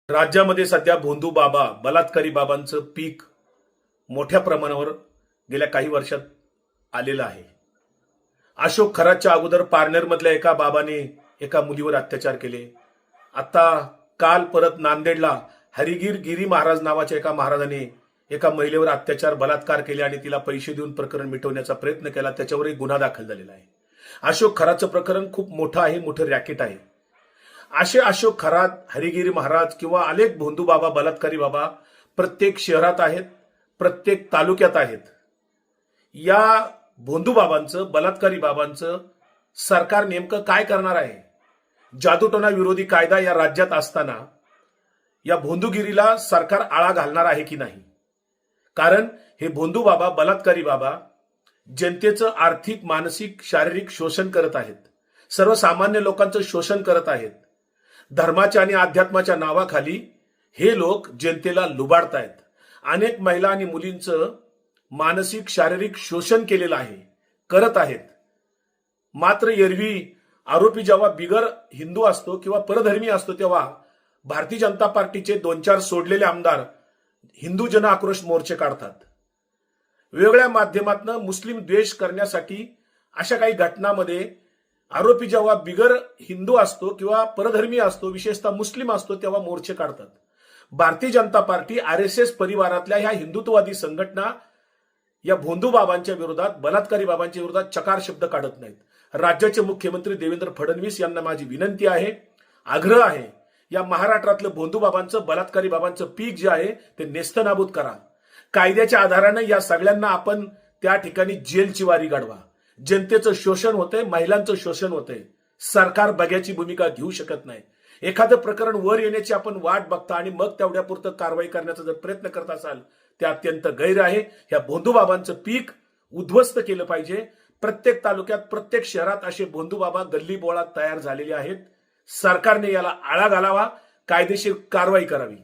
राज्यामध्ये सध्या भोंदू बाबा बलात्कारी बाबांचं पीक मोठ्या प्रमाणावर गेल्या काही वर्षात आलेलं आहे. अशोक खरातच्या अगोदर पारनेरमधल्या एका बाबाने एका मुलीवर अत्याचार केले. आता काल परत नांदेडला हरिगिर गिरी महाराज नावाच्या एका महाराजाने एका महिलेवर अत्याचार बलात्कार केले आणि तिला पैसे देऊन प्रकरण मिटवण्याचा प्रयत्न केला. त्याच्यावर एक गुन्हा दाखल झालेला आहे. अशोक खरातचं प्रकरण खूप मोठं आहे, मोठं रॅकेट आहे. असे अशोक खरात, हरिगिरी महाराज किंवा अनेक भोंदू बाबा, बलात्कारी बाबा प्रत्येक शहरात आहेत, प्रत्येक तालुक्यात आहेत. या भोंदू बाबांचं, बलात्कारी बाबांचं सरकार नेमकं काय करणार आहे? जादूटोना विरोधी कायदा या राज्यात असताना या भोंदूगिरीला सरकार आळा घालणार आहे की नाही? कारण हे भोंदू बाबा, बलात्कारी बाबा जनतेचं आर्थिक, मानसिक, शारीरिक शोषण करत आहेत. सर्वसामान्य लोकांचं शोषण करत आहेत. धर्माच्या आणि अध्यात्माच्या नावाखाली हे लोक जनतेला लुबाडतायत. अनेक महिला आणि मुलींचं मानसिक, शारीरिक शोषण केलेलं आहे, करत आहेत. मात्र एरवी आरोपी जेव्हा बिगर हिंदू असतो किंवा परधर्मी असतो तेव्हा भारतीय जनता पार्टीचे 2-4 सोडलेले आमदार हिंदू जन आक्रोश मोर्चे काढतात. वेगवेगळ्या माध्यमातून मुस्लिम द्वेष करण्यासाठी अशा काही घटनांमध्ये आरोपी जेव्हा बिगर हिंदू असतो किंवा परधर्मी असतो, विशेषतः मुस्लिम असतो, तेव्हा मोर्चे काढतात. भारतीय जनता पार्टी, RSS परिवारातल्या ह्या हिंदुत्ववादी संघटना या भोंदू बाबांच्या विरोधात, बलात्कारी बाबांच्या विरोधात चकार शब्द काढत नाहीत. राज्याचे मुख्यमंत्री देवेंद्र फडणवीस यांना माझी विनंती आहे, आग्रह आहे, या महाराष्ट्रातलं भोंदू बाबांचं, बलात्कारी बाबांचं पीक जे आहे ते नेस्तनाबूत करा. कायद्याच्या आधाराने या सगळ्यांना आपण त्या ठिकाणी जेलची वारी गाडवा. जनतेचं शोषण होतंय, महिलांचं शोषण होतंय. सरकार बघ्याची भूमिका घेऊ शकत नाही. एखादं प्रकरण वर येण्याची आपण वाट बघता आणि मग तेवढ्यापुरतं कारवाई करण्याचा जर प्रयत्न करत असाल ते अत्यंत गैर आहे. ह्या भोंदू बाबांचं पीक उद्ध्वस्त केलं पाहिजे. प्रत्येक तालुक्यात, प्रत्येक शहरात असे भोंदू बाबा गल्ली बोळात तयार झालेले आहेत. सरकारने याला आळा घालावा, कायदेशीर कारवाई करावी.